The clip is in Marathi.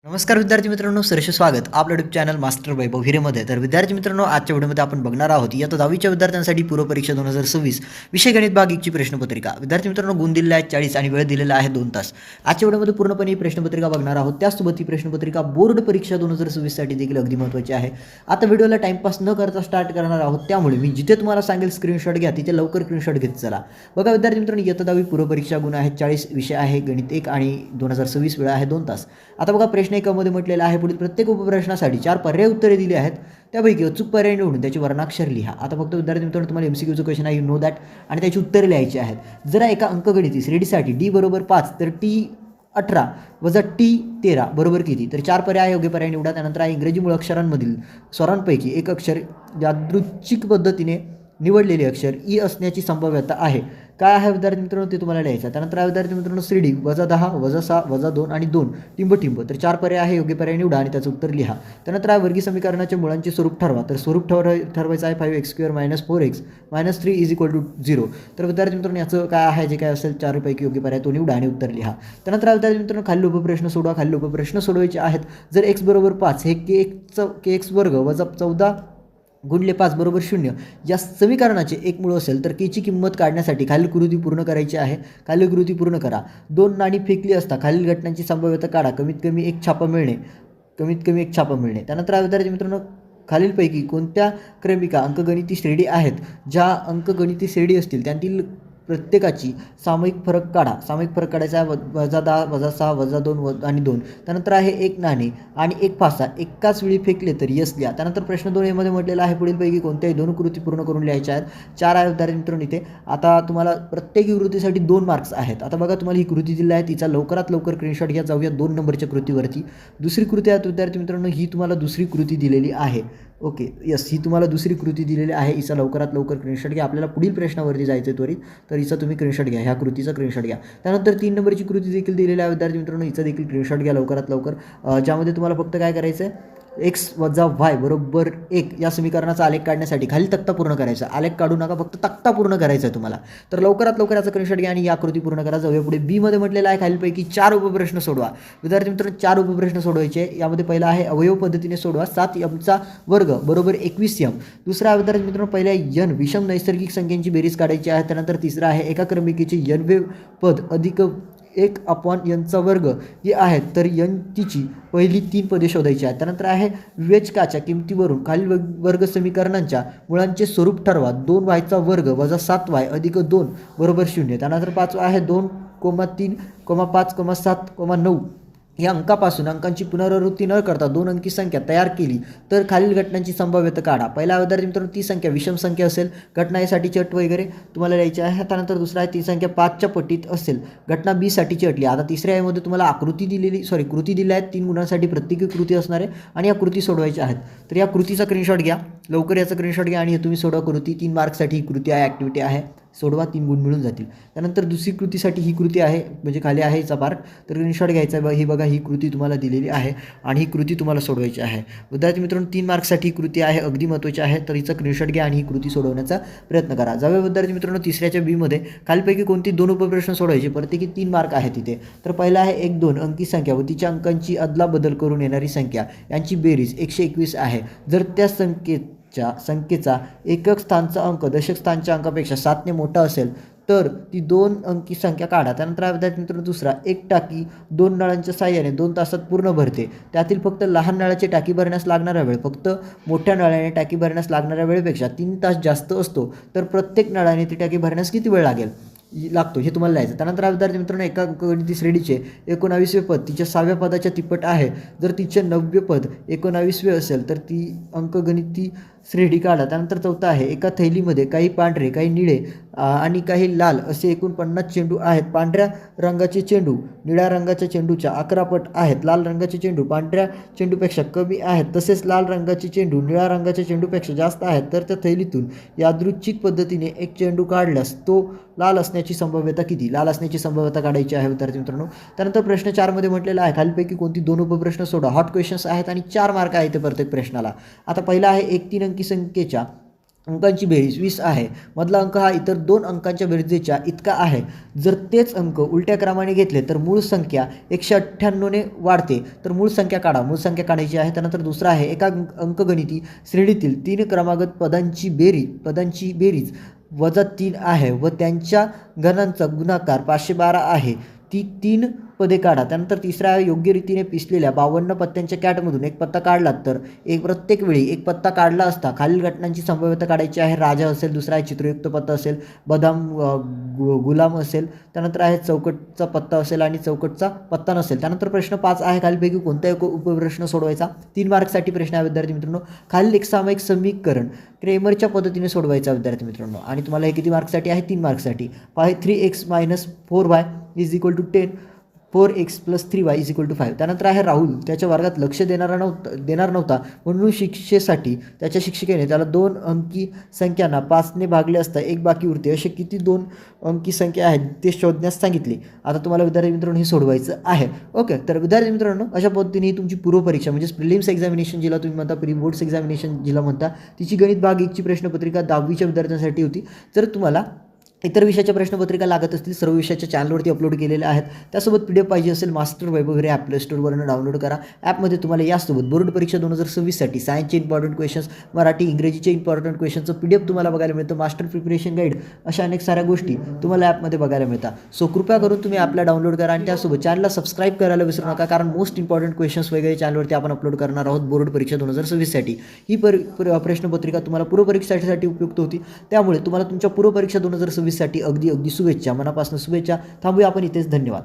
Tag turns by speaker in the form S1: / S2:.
S1: नमस्कार विद्यार्थी मित्रांनो, सरसे स्वागत आपलं यूट्यूब चॅनल मास्टर वैभव हिरेमध्ये. तर विद्यार्थी मित्रांनो, आजच्या व्हिडिओमध्ये आपण बघणार आहोत इयत्ता 10वीच्या विद्यार्थ्यांसाठी पूर्व परीक्षा 2026 विषय गणित भाग 1 ची प्रश्नपत्रिका. विद्यार्थी मित्रांनो, गुण दिलेले आहेत 40 आणि वेळ दिलेला आहे 2 तास. आजच्या व्हिडिओमध्ये पूर्णपणे ही प्रश्नपत्रिका बघणार आहोत. त्याचसोबत ही प्रश्नपत्रिका बोर्ड परीक्षा 2026 साठी देखील अगदी महत्त्वाची आहे. आता व्हिडिओला टाइमपास न करता स्टार्ट करणार आहोत, त्यामुळे मी जिथे तुम्हाला सांगेल स्क्रीनशॉट घ्या, तिथे लवकर स्क्रीनशॉट घेत चला. बघा विद्यार्थी मित्रांनो, इयत्ता 10वी पूर्व परीक्षा गुण आहेत 40, विषय आहे गणित 1 आणि 2026, वेळ आहे 2 तास. आता बघा प्रश्न 1 मध्ये म्हटलेला आहे, पुढील प्रत्येक उपप्रश्नासाठी 4 पर्याय उत्तरे दिली आहेत. त्यापैकी अचूक पर्याय निवडून त्याची वर्णाक्षर लिहा. आता फक्त विद्यार्थी मित्रांनो, तुम्हाला MCQचं क्वेश्चन आहे, यू नो दॅट, आणि त्याची उत्तरे लिहायची आहेत. जरा एका अंकगणिती श्रेणीसाठी D बरोबर 5 तर T 18 वजा T 13 बरोबर किती? तर 4 पर्याय योग्य पर्याय निवडा. त्यानंतर आहे इंग्रजी मुळाक्षरांमधील स्वरांपैकी एक अक्षर यादृच्छिक पद्धतीने निवडलेले अक्षर ई असण्याची संभाव्यता आहे. काय आहे विद्यार्थी मित्रांनो, ते तुम्हाला लिहायचं. त्यानंतर आहे विद्यार्थी मित्रांनो, श्रेणी -10 -6 -2 आणि 2 टिंब. तर 4 पर्याय आहे, योग्य पर्याय निवडा आणि त्याचं उत्तर लिहा. त्यानंतर आहे वर्गीय समीकरणाच्या मुळांचे स्वरूप ठरवा. तर स्वरूप ठरवायचं आहे 5x² - 4x - 3 = 0. तर विद्यार्थी मित्रांनो, याचं काय आहे, जे काय असेल 4 पैकी योग्य पर्याय तो निवडा आणि उत्तर लिहा. त्यानंतर आहे विद्यार्थी मित्रांनो, खालील उपप्रश्न सोडवा. खालील उपप्रश्न सोडवायचे आहेत. जर x बरोबर 5 हे kx वर्ग वजा 14 गुणिले 5 बरोबर 0 या समीकरणाचे एक मूळ असेल तर k ची किंमत काढण्यासाठी खालील कृती पूर्ण करायची आहे. खालील कृती पूर्ण करा. 2 नाणी फेकली असता खालील घटनांची संभाव्यता काढा. कमीत कमी एक छापा मिळणे. त्यानंतर विद्यार्थी मित्रांनो, खालीलपैकी कोणत्या क्रमिका अंकगणिती श्रेणी आहेत? ज्या अंकगणिती श्रेणी असतील त्यातील प्रत्येकाची सामायिक फरक काढा. सामायिक फरक काढायचा आहे -10 -6 -2 आणि 2. त्यानंतर आहे एक नाणे आणि एक फासा एकाच वेळी फेकले तर यस लिहा. त्यानंतर प्रश्न 2 मध्ये म्हटलेला आहे, पुढीलपैकी कोणत्याही 2 कृती पूर्ण करून लिहायच्या आहेत. 4 आहे विद्यार्थी मित्रांनो इथे. आता तुम्हाला प्रत्येक कृतीसाठी 2 मार्क्स आहेत. आता बघा, तुम्हाला ही कृती दिली आहे, तिचा लवकरात लवकर स्क्रीनशॉट घ्या. जाऊया 2 नंबरच्या कृतीवरती. दुसरी कृती आहे विद्यार्थी मित्रांनो, ही तुम्हाला दुसरी कृती दिलेली आहे. ओके, यस, ही तुम्हाला दुसरी कृती दिलेली आहे. हिचा लवकरात लवकर स्क्रीनशॉट घ्या. आपल्याला पुढील प्रश्नावरती जायचं आहे त्वरित, तर हिचा तुम्ही स्क्रीनशॉट घ्या. ह्या कृतीचा स्क्रीनशॉट घ्या. त्यानंतर 3 नंबरची कृती देखील दिलेली आहे विद्यार्थी मित्रांनो, हिचा देखील स्क्रीनशॉट घ्या लवकरात लवकर. ज्यामध्ये तुम्हाला फक्त काय करायचं आहे, x वजा y बरोबर 1 या समीकरणाचा आलेख काढण्यासाठी खाली तक्ता पूर्ण करायचा. आलेख काढू नका, फक्त तक्ता पूर्ण करायचा आहे तुम्हाला. तर लवकरात लवकर याचा स्क्रीनशॉट घ्या आणि या कृती पूर्ण करा. जाऊया पुढे. बी मध्ये म्हटलेला आहे, खालीलपैकी 4 उपप्रश्न सोडवा. विद्यार्थी मित्रांनो, 4 उपप्रश्न सोडवायचे. यामध्ये पहिला आहे अवयव पद्धतीने सोडवा. 7m वर्ग बरोबर 21m. दुसरा आहे विद्यार्थी मित्रांनो, पहिला n विषम नैसर्गिक संख्यांची बेरीज काढायची आहे. त्यानंतर तिसरा आहे एका क्रमिकेचे n पद अधिक 1/n वर्ग हे आहेत, तर n तिची पहिली 3 पदे शोधायची आहेत. त्यानंतर आहे विवेचकाच्या किमतीवरून खालील वर्ग समीकरणांच्या मुळांचे स्वरूप ठरवा. 2y वर्ग वजा 7y अधिक 2 बरोबर 0. त्यानंतर 5 आहे 2, 3, 5, 7, 9 या अंकापासून अंकांची पुनरावृत्ती न करता 2 अंकी संख्या तयार केली तर खालील घटनांची संभाव्यता काढा. पहिला विद्यार्थी मित्रांनो, ती संख्या विषम संख्या असेल, घटना यासाठीची अट वगैरे तुम्हाला लिहायची आहे. त्यानंतर दुसरा आहे ती संख्या 5च्या पटीत असेल, घटना B साठीची अटली. आता तिसऱ्या यामध्ये तुम्हाला कृती दिली आहेत. 3 गुणांसाठी प्रत्येकी कृती असणार आहे आणि या कृती सोडवायच्या आहेत. तर या कृतीचा स्क्रीनशॉट घ्या, लवकर याचा स्क्रीनशॉट घ्या आणि तुम्ही सोडवा कृती. 3 मार्क्ससाठी ही कृती आहे, ॲक्टिव्हिटी आहे. सोडवा, 3 गुण मिळून जातील. त्यानंतर दुसरी कृतीसाठी ही कृती आहे, म्हणजे खाली आहे हिचा पार्ट, तर स्क्रीनशॉट घ्यायचा आहे. ही बघा, ही कृती तुम्हाला दिलेली आहे आणि ही कृती तुम्हाला सोडवायची आहे. विद्यार्थी मित्रांनो, 3 मार्क्ससाठी ही कृती आहे, अगदी महत्त्वाची आहे. तर हिचा स्क्रीनशॉट घ्या आणि ही कृती सोडवण्याचा प्रयत्न करा. जाऊया विद्यार्थी मित्रांनो तिसऱ्याच्या B मध्ये. खालीलपैकी कोणती 2 उपप्रश्न सोडवायचे, प्रत्येकी 3 मार्क आहे तिथे. तर पहिला आहे 1, 2 अंकी संख्या व तिच्या अंकांची अदलाबदल करून येणारी संख्या यांची बेरीज 121 आहे. जर त्या संख्येचा एकक स्थानचा अंक दशक स्थानच्या अंकापेक्षा 7 ने मोठा असेल तर ती 2 अंकी संख्या काढा. त्यानंतर विद्यार्थी मित्रांनो, दुसरा, एक टाकी 2 नळांच्या साहाय्याने 2 तासात पूर्ण भरते. त्यातील फक्त लहान नळाची टाकी भरण्यास लागणारा वेळ फक्त मोठ्या नळाने टाकी भरण्यास लागणाऱ्या वेळेपेक्षा 3 तास जास्त असतो, तर प्रत्येक नळाने ती टाकी भरण्यास किती वेळ लागतो हे तुम्हाला लिहायचं. त्यानंतर विद्यार्थी मित्रांनो, एका अंकगणिती श्रेणीचे 19वे पद तिच्या 6व्या पदाच्या तिप्पट आहे. जर तिचे 9वे पद 19वे असेल तर ती अंकगणिती श्रेणी काढा. त्यानंतर चौथा आहे, एका थैलीमध्ये काही पांढरे, काही निळे आणि काही लाल असे एकूण 50 चेंडू आहेत. पांढऱ्या रंगाचे चेंडू निळ्या रंगाच्या चेंडूच्या 11 पट आहेत. लाल रंगाचे चेंडू पांढऱ्या चेंडूपेक्षा कमी आहेत, तसेच लाल रंगाचे चेंडू निळ्या रंगाच्या चेंडूपेक्षा जास्त आहेत. तर त्या थैलीतून यादृच्छिक पद्धतीने एक चेंडू काढल्यास तो लाल असण्याची संभाव्यता किती? लाल असण्याची संभाव्यता काढायची आहे विद्यार्थी मित्रांनो. त्यानंतर प्रश्न 4 मध्ये म्हटलेला आहे, खालीलपैकी कोणती 2 उपप्रश्न सोडा. हॉट क्वेश्चन्स आहेत आणि 4 मार्क आहेत प्रत्येक प्रश्नाला. आता पहिला आहे 1 3 अंकी संख्येच्या अंकांची बेरीज 20 आहे, मधला अंक हा इतर 2 अंकांच्या बेरजेच्या इतका आहे. जर तेच अंक उलट्या क्रमाने घेतले तर मूळ संख्या 198ने वाढते. तर मूळ संख्या काढा. मूळ संख्या काढायची आहे. त्यानंतर दुसरा आहे, एका अंकगणिती श्रेणीतील 3 क्रमागत पदांची बेरीज -3 आहे व त्यांच्या घनांचा गुणाकार 512 आहे. ती 3 पदे काढा. त्यानंतर तिसरा आहे, योग्य रीतीने पिसलेल्या 52 पत्त्यांच्या कॅटमधून एक पत्ता काढला तर प्रत्येक वेळी एक पत्ता काढला असता खालील घटनांची संभाव्यता काढायची आहे. राजा असेल, दुसरा आहे चित्रयुक्त पत्ता असेल, बदाम गुलाम असेल, त्यानंतर आहे चौकटचा पत्ता असेल आणि चौकटचा पत्ता नसेल. त्यानंतर प्रश्न 5 आहे, खालीलपैकी कोणता एक उपप्रश्न सोडवायचा. 3 मार्क्ससाठी प्रश्न आहे विद्यार्थी मित्रांनो. खालील एक सामायिक समीकरण क्रेमरच्या पद्धतीने सोडवायचा विद्यार्थी मित्रांनो. आणि तुम्हाला हे किती मार्क्ससाठी आहे? 3 मार्क्ससाठी. 3x - 4y = 10, 4x + 3y = 5. त्यानंतर आहे, राहुल त्याच्या वर्गात लक्ष देणार नव्हता म्हणून शिक्षेसाठी त्याच्या शिक्षिकेने त्याला 2 अंकी संख्यांना 5ने भागले असता 1 बाकी उरते. असे किती 2 अंकी संख्या आहेत ते शोधण्यास सांगितले. आता तुम्हाला विद्यार्थी मित्रांनो हे सोडवायचं आहे. ओके, तर विद्यार्थी मित्रांनो अशा पद्धतीने तुमची पूर्वपरीक्षा म्हणजे प्रिलिम्स एक्झामिनेशन जिला तुम्ही म्हणता, प्री बोर्ड्स एक्झामिनेशन जिला म्हणता, तिची गणित भाग 1ची प्रश्नपत्रिका 10वीच्या विद्यार्थ्यांसाठी होती. जर तुम्हाला इतर विषयाच्या प्रश्नपत्रिका लागत असतील, सर्व विषयाच्या चॅनलवरती अपलोड केलेल्या आहेत. त्यासोबत PDF पाहिजे असेल, मास्टर वैभव वगैरे ॲप प्ले स्टोअरवरून डाउनलोड करा. ॲपमध्ये तुम्हाला यासोबत बोर्ड परीक्षा 2026साठी सायन्सचे इम्पॉर्टंट क्वेश्चन्स, मराठी इंग्रजीचे इम्पॉर्टंट क्वेश्चनचं PDF तुम्हाला बघायला मिळतं. मास्टर प्रिपरेशन गाईड अशा अनेक साऱ्या गोष्टी तुम्हाला ॲपमध्ये बघायला मिळतात. सो कृपया करून तुम्ही ॲपला डाउनलोड करा आणि त्यासोबत चॅनलला सबस्क्राईब करायला विसरू नका, कारण मोस्ट इम्पॉर्टंट क्वेश्चन्स वगैरे चॅनलवरती आपण अपलोड करणार आहोत बोर्ड परीक्षा 2026साठी. ही प्रश्नपत्रिका तुम्हाला पूर्वपरीक्षेसाठी उपयुक्त होती. त्यामुळे तुम्हाला तुमच्या पूर्वपरीक्षा 2026साठी अगदी शुभेच्छा, मनापासून शुभेच्छा. थांबूया आपण इथेच. धन्यवाद.